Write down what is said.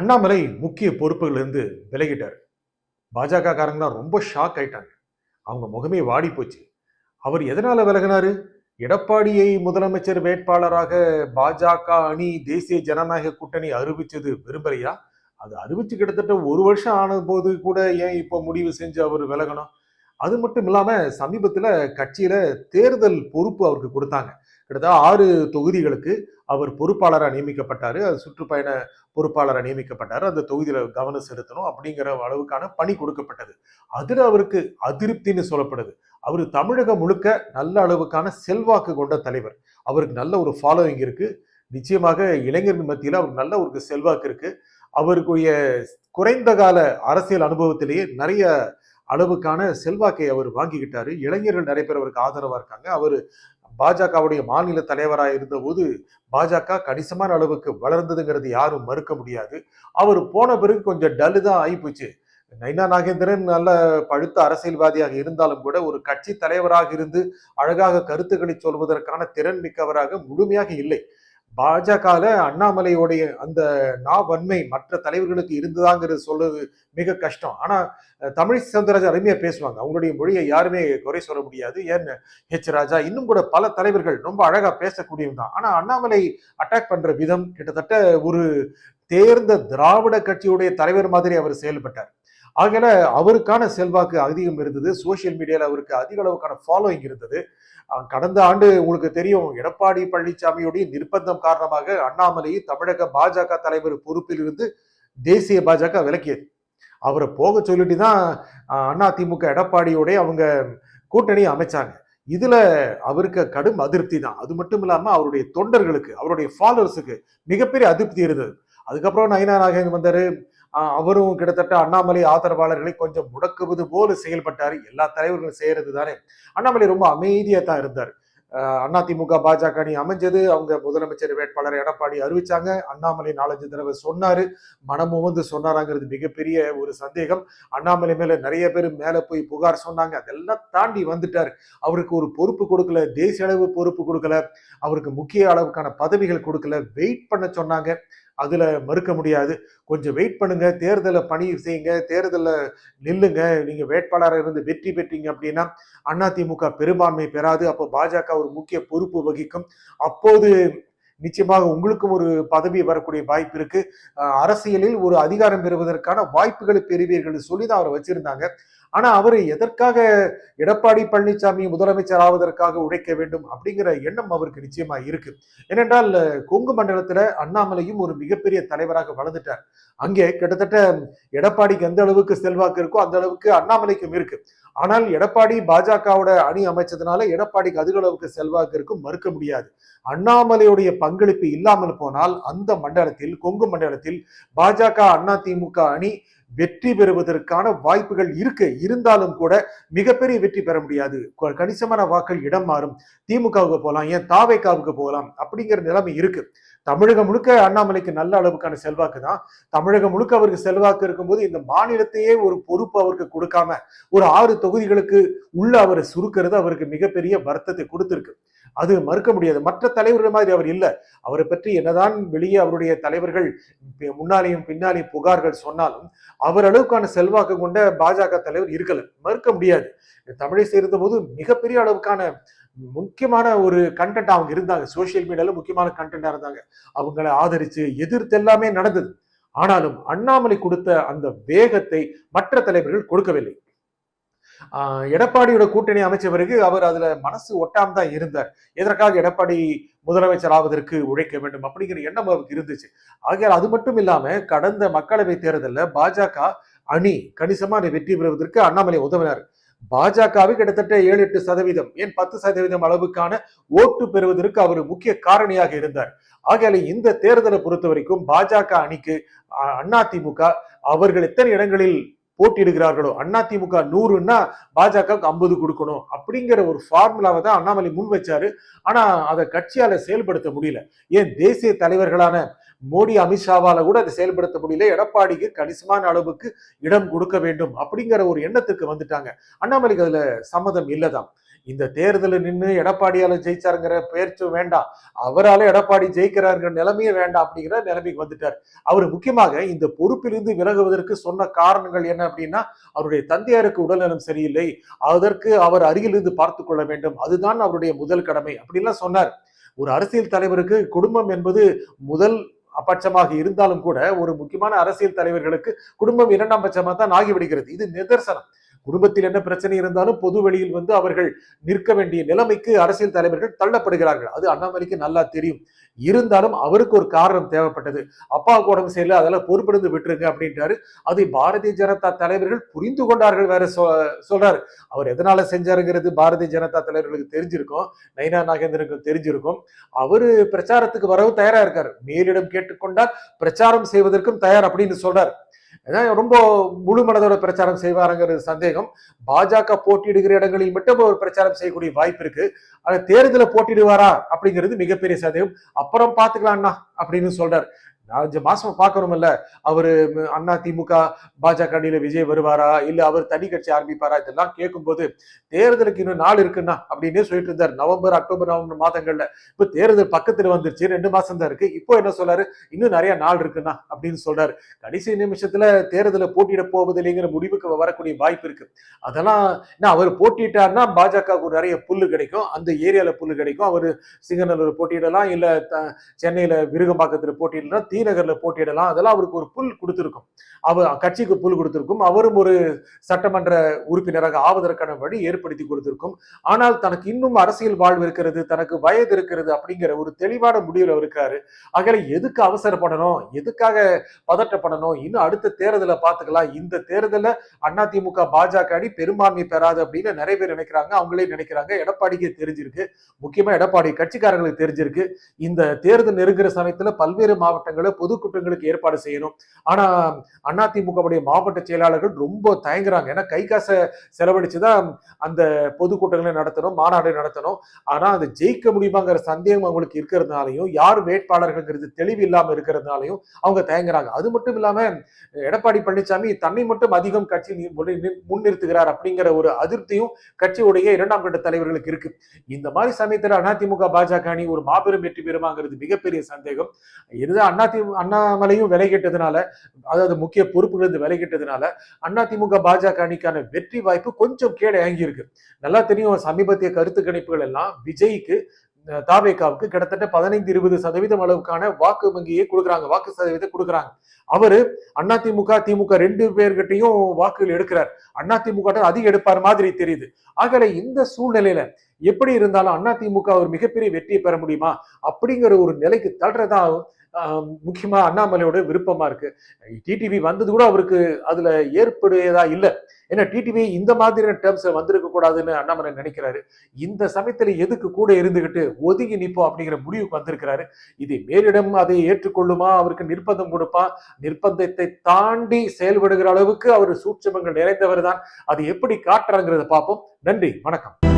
அண்ணாமலை முக்கிய பொறுப்புகள் இருந்து விலகிட்டார். பாஜக காரங்களாம் ரொம்ப ஷாக் ஆயிட்டாங்க. அவங்க முகமே வாடி போச்சு. அவர் எதனால விலகினாரு? எடப்பாடியை முதலமைச்சர் வேட்பாளராக பாஜக அணி தேசிய ஜனநாயக கூட்டணி அறிவிச்சது விரும்பலையா? அது அறிவிச்சு கிட்டத்தட்ட ஒரு வருஷம் ஆன போது கூட ஏன் இப்போ முடிவு செஞ்சு அவர் விலகணும்? அது மட்டும் இல்லாம சமீபத்துல கட்சியில தேர்தல் பொறுப்பு அவருக்கு கொடுத்தாங்க. கிட்டத்தட்ட 6 தொகுதிகளுக்கு அவர் பொறுப்பாளரா நியமிக்கப்பட்டாரு. அது சுற்றுப்பயண பொறுப்பாளரா நியமிக்கப்பட்டாரு. அந்த தொகுதியில கவனம் செலுத்தணும் அப்படிங்கிற அளவுக்கான பணி கொடுக்கப்பட்டது. அதுல அவருக்கு அதிருப்தின்னு சொல்லப்படுது. அவரு தமிழகம் முழுக்க நல்ல அளவுக்கான செல்வாக்கு கொண்ட தலைவர். அவருக்கு நல்ல ஒரு ஃபாலோயிங் இருக்கு. நிச்சயமாக இளைஞர்கள் மத்தியில அவருக்கு நல்ல ஒரு செல்வாக்கு இருக்கு. அவருக்குரிய குறைந்த கால அரசியல் அனுபவத்திலேயே நிறைய அளவுக்கான செல்வாக்கை அவர் வாங்கிக்கிட்டாரு. இளைஞர்கள் நிறைய பேர் அவருக்கு ஆதரவா இருக்காங்க. அவர் பாஜகவுடைய மாநில தலைவராக இருந்தபோது பாஜக கணிசமான அளவுக்கு வளர்ந்ததுங்கிறது யாரும் மறுக்க முடியாது. அவர் போன பிறகு கொஞ்சம் டல்லு தான் ஆயிப்போச்சு. நைனா நாகேந்திரன் நல்ல பழுத்த அரசியல்வாதியாக இருந்தாலும் கூட ஒரு கட்சி தலைவராக இருந்து அழகாக கருத்துக்களை சொல்வதற்கான திறன் மிக்கவராக முழுமையாக இல்லை. பாஜகல அண்ணாமலையோடைய அந்த நாவன்மை மற்ற தலைவர்களுக்கு இருந்ததாங்கிறது சொல்றது மிக கஷ்டம். ஆனா தமிழிசை சவுந்தரராஜன் அருமையா பேசுவாங்க. அவங்களுடைய மொழியை யாருமே குறை சொல்ல முடியாது. ஏன் ராஜா இன்னும் கூட பல தலைவர்கள் ரொம்ப அழகா பேசக்கூடியவங்க தான். ஆனா அண்ணாமலை அட்டாக் பண்ற விதம் கிட்டத்தட்ட ஒரு தேர்ந்த திராவிட கட்சியுடைய தலைவர் மாதிரி அவர் செயல்பட்டார். ஆகல அவருக்கான செல்வாக்கு அதிகம் இருந்தது. சோசியல் மீடியால அவருக்கு அதிக அளவுக்கான ஃபாலோயிங் இருந்தது. கடந்த ஆண்டு உங்களுக்கு தெரியும், எடப்பாடி பழனிசாமியுடைய நிர்பந்தம் காரணமாக அண்ணாமலையை தமிழக பாஜக தலைவர் பொறுப்பில் இருந்து தேசிய பாஜக விலக்கியது. அவரை போக சொல்லிட்டு தான் அதிமுக எடப்பாடியோட அவங்க கூட்டணி அமைச்சாங்க. இதுல அவருக்கு கடும் அதிருப்தி தான். அது மட்டும் இல்லாம அவருடைய தொண்டர்களுக்கு, அவருடைய ஃபாலோவர்ஸுக்கு மிகப்பெரிய அதிருப்தி இருந்தது. அதுக்கப்புறம் நயினா நாகேந்திரன் வந்தாரு. அவரும் கிட்டத்தட்ட அண்ணாமலை ஆதரவாளர்களை கொஞ்சம் முடக்குவது போல செயல்பட்டாரு. எல்லா தலைவர்களும் செய்யறது தானே. அண்ணாமலை ரொம்ப அமைதியா தான் இருந்தார். அதிமுக பாஜக அணி அமைஞ்சது. அவங்க முதலமைச்சர் வேட்பாளர் எடப்பாடி அறிவிச்சாங்க. அண்ணாமலை 4-5 தடவை சொன்னாரு. மனமும் வந்து சொன்னாராங்கிறது மிகப்பெரிய ஒரு சந்தேகம். அண்ணாமலை மேல நிறைய பேர் மேல போய் புகார் சொன்னாங்க. அதெல்லாம் தாண்டி வந்துட்டாரு. அவருக்கு ஒரு பொறுப்பு கொடுக்கல, தேசிய அளவு பொறுப்பு கொடுக்கல, அவருக்கு முக்கிய அளவுக்கான பதவிகள் கொடுக்கல, வெயிட் பண்ண சொன்னாங்க. அதுல மறுக்க முடியாது. கொஞ்சம் வெயிட் பண்ணுங்க, தேர்தலை பணி செய்யுங்க, தேர்தல நில்லுங்க, நீங்க வேட்பாளராக இருந்து வெற்றி பெற்றீங்க அப்படின்னா அதிமுக பெரும்பான்மை பெறாது. அப்போ பாஜக ஒரு முக்கிய பொறுப்பு வகிக்கும். அப்போது நிச்சயமாக உங்களுக்கும் ஒரு பதவி வரக்கூடிய வாய்ப்பு இருக்கு. அரசியலில் ஒரு அதிகாரம் பெறுவதற்கான வாய்ப்புகளை பெறுவீர்கள் சொல்லிதான் அவரை வச்சிருந்தாங்க. ஆனா அவரு எதற்காக எடப்பாடி பழனிசாமி முதலமைச்சர் ஆவதற்காக உழைக்க வேண்டும் அப்படிங்கிற எண்ணம் அவருக்கு நிச்சயமா இருக்கு. ஏனென்றால் கொங்கு மண்டலத்துல அண்ணாமலையும் ஒரு மிகப்பெரிய தலைவராக வளர்ந்துட்டார். அங்கே கிட்டத்தட்ட எடப்பாடிக்கு எந்த அளவுக்கு செல்வாக்கு இருக்கோ அந்த அளவுக்கு அண்ணாமலைக்கும் இருக்கு. ஆனால் எடப்பாடி பாஜகவோட அணி அமைச்சதுனால எடப்பாடிக்கு அதிக அளவுக்கு செல்வாக்கு இருக்கும், மறுக்க முடியாது. அண்ணாமலையுடைய பங்களிப்பு இல்லாமல் போனால் அந்த மண்டலத்தில், கொங்கு மண்டலத்தில் பாஜக அதிமுக அணி வெற்றி பெறுவதற்கான வாய்ப்புகள் இருக்கு. இருந்தாலும் கூட மிகப்பெரிய வெற்றி பெற முடியாது. கணிசமான வாக்கள் இடம் மாறும். திமுகவுக்கு போகலாம், ஏன் தாவேகாவுக்கு போகலாம் அப்படிங்கிற நிலைமை இருக்கு. தமிழகம் முழுக்க அண்ணாமலைக்கு நல்ல அளவுக்கான செல்வாக்கு தான். தமிழகம் முழுக்க அவருக்கு செல்வாக்கு இருக்கும்போது இந்த மாநிலத்தையே ஒரு பொறுப்பு அவருக்கு கொடுக்காம ஒரு 6 தொகுதிகளுக்கு உள்ள அவரை சுருக்கிறது அவருக்கு மிகப்பெரிய வருத்தத்தை கொடுத்திருக்கு. அது மறுக்க முடியாது. மற்ற தலைவர்கள் மாதிரி அவர் இல்லை. அவரை பற்றி என்னதான் வெளியே அவருடைய தலைவர்கள் முன்னாலேயும் பின்னாலேயும் புகார்கள் சொன்னாலும் அவர் அளவுக்கான செல்வாக்கு கொண்ட பாஜக தலைவர் இருக்கல, மறுக்க முடியாது. தமிழிசை இருந்த போது மிகப்பெரிய அளவுக்கான முக்கியமான ஒரு கண்டென்ட் அவங்க இருந்தாங்க. சோசியல் மீடியால முக்கியமான கண்டென்டா இருந்தாங்க. அவங்களை ஆதரிச்சு எதிர்த்து எல்லாமே நடந்தது. ஆனாலும் அண்ணாமலை கொடுத்த அந்த வேகத்தை மற்ற தலைவர்கள் கொடுக்கவில்லை. எடப்பாடியோட கூட்டணி அமைச்ச பிறகு அவர் அதுல மனசு ஒட்டாம தான் இருந்தார். எதற்காக எடப்பாடி முதலமைச்சர் ஆவதற்கு உழைக்க வேண்டும் அப்படிங்கிற எண்ணம் அவருக்கு இருந்துச்சு. ஆகையால் அது மட்டும் இல்லாம கடந்த மக்களவை தேர்தலில் பாஜக அணி கணிசமான வெற்றி பெறுவதற்கு அண்ணாமலை உதவினார். பாஜகவை கிட்டத்தட்ட 7-8%, ஏன் 10% அளவுக்கான ஓட்டு பெறுவதற்கு அவர் முக்கிய காரணியாக இருந்தார். ஆகையால இந்த தேர்தலை பொறுத்த வரைக்கும் பாஜக அணிக்கு அதிமுக அவர்கள் எத்தனை இடங்களில் போட்டியிடுகிறார்களோ, அதிமுக 100ன்னா பாஜக 50 கொடுக்கணும் அப்படிங்கிற ஒரு ஃபார்முலாவை தான் அண்ணாமலை முன் வச்சாரு. ஆனா அதை கட்சியால செயல்படுத்த முடியல. ஏன் தேசிய தலைவர்களான மோடி அமித்ஷாவால கூட அதை செயல்படுத்த முடியல. எடப்பாடிக்கு கணிசமான அளவுக்கு இடம் கொடுக்க வேண்டும் அப்படிங்கிற ஒரு எண்ணத்துக்கு வந்துட்டாங்க. அண்ணாமலைக்கு அதுல சம்மதம் இல்லதான். இந்த தேர்தலில் நின்று எடப்பாடியால ஜெயிச்சாருங்கிற பேச்சும் வேண்டாம், அவரால எடப்பாடி ஜெயிக்கிறாருங்கிற நிலைமையே வேண்டாம் அப்படிங்கிற நிலைமைக்கு வந்துட்டார். அவர் முக்கியமாக இந்த பொறுப்பிலிருந்து விலகுவதற்கு சொன்ன காரணங்கள் என்ன அப்படின்னா, அவருடைய தந்தையாருக்கு உடல்நலம் சரியில்லை, அதற்கு அவர் அருகிலிருந்து பார்த்துக் கொள்ள வேண்டும், அதுதான் அவருடைய முதல் கடமை அப்படின்லாம் சொன்னார். ஒரு அரசியல் தலைவருக்கு குடும்பம் என்பது முதல் பட்சமாக இருந்தாலும் கூட ஒரு முக்கியமான அரசியல் தலைவர்களுக்கு குடும்பம் இரண்டாம் பட்சமாக தான் ஆகிவிடுகிறது. இது நிதர்சனம். குடும்பத்தில் என்ன பிரச்சனை இருந்தாலும் பொது வெளியில் வந்து அவர்கள் நிற்க வேண்டிய நிலைமைக்கு அரசியல் தலைவர்கள் தள்ளப்படுகிறார்கள். அது அண்ணாமலைக்கு நல்லா தெரியும். இருந்தாலும் அவருக்கு ஒரு காரணம் தேவைப்பட்டது. அப்பாவுக்கு உடம்பு சரியில்லை, அதெல்லாம் பொறுப்பிருந்து விட்டுருங்க அப்படின்ட்டாரு. அதை பாரதிய ஜனதா தலைவர்கள் புரிந்து கொண்டார்கள். வேற சொல்றாரு. அவர் எதனால செஞ்சாருங்கிறது பாரதிய ஜனதா தலைவர்களுக்கு தெரிஞ்சிருக்கும், நயினா நாகேந்திரனுக்கு தெரிஞ்சிருக்கும். அவரு பிரச்சாரத்துக்கு வரவும் தயாரா இருக்காரு. மேலிடம் கேட்டுக்கொண்டால் பிரச்சாரம் செய்வதற்கும் தயார் அப்படின்னு சொல்றாரு. ரொம்ப முழு மனதோட பிரச்சாரம் செய்வாருங்கிறது சந்தேகம். பாஜக போட்டியிடுகிற இடங்களில் மட்டும் ஒரு பிரச்சாரம் செய்யக்கூடிய வாய்ப்பு இருக்கு. ஆனா தேர்தல போட்டிடுவாரா அப்படிங்கிறது மிகப்பெரிய சந்தேகம். அப்புறம் பாத்துக்கலாம்னா அப்படின்னு சொல்றாரு. 5 மாசம் பார்க்கணும்ல, அவரு அண்ணா திமுக பாஜக அணியில விஜய் வருவாரா, இல்ல அவர் தனி கட்சி ஆரம்பிப்பாரா, இதெல்லாம் கேட்கும்போது தேர்தலுக்கு இன்னும் நாள் இருக்குன்னா அப்படின்னே சொல்லிட்டு இருந்தார். நவம்பர், அக்டோபர், நவம்பர் மாதங்கள்ல. இப்ப தேர்தல் பக்கத்துல வந்துருச்சு, 2 மாசம் தான் இருக்கு. இப்போ என்ன சொல்றாரு, இன்னும் நிறைய நாள் இருக்குன்னா அப்படின்னு சொல்றாரு. கடைசி நிமிஷத்துல தேர்தலை போட்டியிட போவதில்லைங்கிற முடிவுக்கு வரக்கூடிய வாய்ப்பு இருக்கு. அதெல்லாம் அவர் போட்டிட்டாருன்னா பாஜகவுக்கு நிறைய புல்லு கிடைக்கும், அந்த ஏரியால புல்லு கிடைக்கும். அவரு சிங்கநல்லூர் போட்டியிடலாம், இல்ல சென்னையில விருகம்பாக்கத்துல போட்டியிடலாம், நகர்ல போட்டியிடலாம். அதெல்லாம் அவருக்கு ஒரு புல் கொடுத்திருக்கும், அவர் கட்சிக்கு புல் கொடுத்திருக்கும். அவரும் ஒரு சட்டமன்ற உறுப்பினராக ஆவதற்கான வழி ஏற்படுத்தி கொடுத்திருக்கும். ஆனால் தனக்கு இன்னும் அரசியல் வாழ்வு இருக்கிறது, தனக்கு வயது இருக்கிறது அப்படிங்கிற ஒரு தெளிவான முடிவுல இருக்காரு. ஆகல எதுக்கு அவசரப்படணும், எதுக்காக பதட்டப்படணும், இன்னும் அடுத்த தேர்தலை பார்த்துக்கலாம். இந்த தேர்தல அதிமுக பாஜக அணி பெரும்பான்மை பெறாது அப்படின்னு நிறைய பேர் நினைக்கிறாங்க. அவங்களே நினைக்கிறாங்க. எடப்பாடிக்கு தெரிஞ்சிருக்கு, முக்கியமா எடப்பாடி கட்சிக்காரங்களுக்கு தெரிஞ்சிருக்கு. இந்த தேர்தல் நெருங்குற சமயத்துல பல்வேறு மாவட்டங்களில் பொதுக்கூட்டங்களுக்கு ஏற்பாடு செய்யணும். ஆனா அதிமுகவுடைய மாவட்ட செயலாளர்கள் ரொம்ப தயங்குறாங்க. ஏன்னா கை காசை செலவழிச்சுதான் அந்த பொதுக்கூட்டங்களை நடத்தணும், மாநாடு நடத்தணும். ஆனா அதை ஜெயிக்க முடியுமாங்கிற சந்தேகம் அவங்களுக்கு இருக்கிறதுனாலையும், யார் வேட்பாளர்கள்ங்கிறது தெளிவு இல்லாம இருக்கிறதுனாலையும் அவங்க தயங்குறாங்க. அது மட்டும் இல்லாம எடப்பாடி பழனிசாமி தன்னை மட்டும் அதிகம் கட்சி முன்னிறுத்துகிறார் அப்படிங்கிற ஒரு அதிருப்தியும் கட்சியுடைய 2ஆம் கட்ட தலைவர்களுக்கு இருக்கு. இந்த மாதிரி சமயத்துல அதிமுக பாஜக அணி ஒரு மாபெரும் வெற்றி பெறுமாங்கிறது மிகப்பெரிய சந்தேகம். இதுதான் அண்ணாமலையும் விலகிட்டதுனால, அதாவது முக்கிய பொறுப்புகளிலிருந்து விலகிட்டதுனால அதிமுக பாஜக அணிக்கான வெற்றி வாய்ப்பு கொஞ்சம் கீழே இறங்கி இருக்கு. நல்லா தெரியும், சமீபத்திய கருத்து கணிப்புகள் எல்லாம் விஜய்க்கு தாவேகாவுக்கு கிட்டத்தட்ட 15-20% அளவுக்கான வாக்கு வங்கியை கொடுக்குறாங்க, வாக்கு சதவீதத்தை கொடுக்குறாங்க. அவரு அதிமுக திமுக 2 பேர்கிட்டையும் வாக்குகள் எடுக்கிறார். அதிமுக அதிகம் எடுப்பார் மாதிரி தெரியுது. ஆகல இந்த சூழ்நிலையில எப்படி இருந்தாலும் அதிமுக ஒரு மிகப்பெரிய வெற்றியை பெற முடியுமா அப்படிங்கிற ஒரு நிலைக்கு தள்ளுறதா முக்கியமா அண்ணாமலையோட விருப்பமா இருக்கு. டிடிவி வந்தது கூட அவருக்கு அதுல ஏற்புடையதா இல்ல. ஏன்னா டிடிவி இந்த மாதிரியான டேர்ம்ஸ் வந்திருக்க கூடாதுன்னு அண்ணாமலை நினைக்கிறாரு. இந்த சமயத்துல எதுக்கு கூட இருந்துகிட்டு ஒதுங்கி நிப்போம் அப்படிங்கிற முடிவுக்கு வந்திருக்கிறாரு. இதை மேலிடம் அதை ஏற்றுக்கொள்ளுமா, அவருக்கு நிர்பந்தம் கொடுப்பா, நிர்பந்தத்தை தாண்டி செயல்படுகிற அளவுக்கு அவர் சூட்சமங்கள் நிறைந்தவர் தான். அது எப்படி காட்டுறாங்கிறத பார்ப்போம். நன்றி, வணக்கம்.